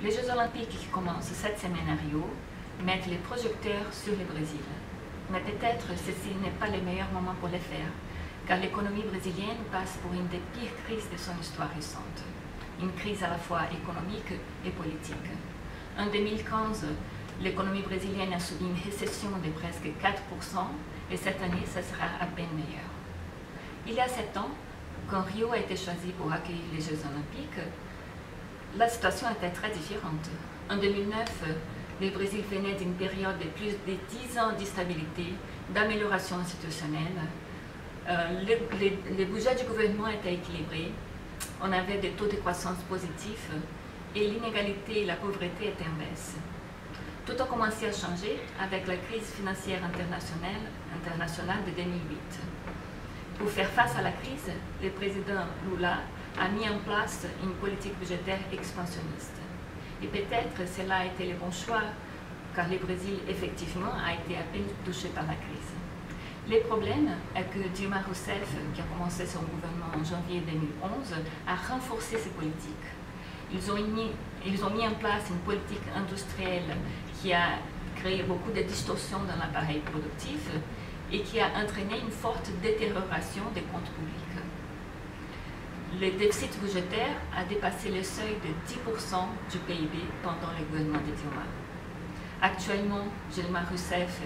Les Jeux olympiques qui commencent cette semaine à Rio mettent les projecteurs sur le Brésil. Mais peut-être ceci n'est pas le meilleur moment pour le faire, car l'économie brésilienne passe pour une des pires crises de son histoire récente. Une crise à la fois économique et politique. En 2015, l'économie brésilienne a subi une récession de presque 4% et cette année, ça sera à peine meilleur. Il y a 7 ans, quand Rio a été choisi pour accueillir les Jeux olympiques, la situation était très différente. En 2009, le Brésil venait d'une période de plus de 10 ans d'instabilité, d'amélioration institutionnelle. Les budgets du gouvernement étaient équilibrés, on avait des taux de croissance positifs et l'inégalité et la pauvreté étaient en baisse. Tout a commencé à changer avec la crise financière internationale de 2008. Pour faire face à la crise, le président Lula a mis en place une politique budgétaire expansionniste. Et peut-être cela a été le bon choix, car le Brésil, effectivement, a été à peine touché par la crise. Le problème est que Dilma Rousseff, qui a commencé son gouvernement en janvier 2011, a renforcé ses politiques. Ils ont mis en place une politique industrielle qui a créé beaucoup de distorsions dans l'appareil productif et qui a entraîné une forte détérioration des comptes publics. Le déficit budgétaire a dépassé le seuil de 10% du PIB pendant le gouvernement de Dilma. Actuellement, Dilma Rousseff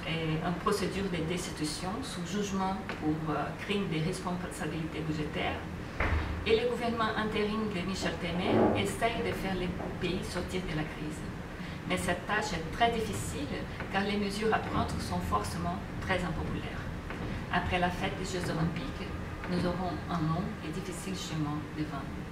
est en procédure de destitution sous jugement pour crime de responsabilité budgétaire et le gouvernement intérim de Michel Temer essaye de faire le pays sortir de la crise. Mais cette tâche est très difficile car les mesures à prendre sont forcément très impopulaires. Après la fête des Jeux olympiques, nous aurons un long et difficile chemin devant nous.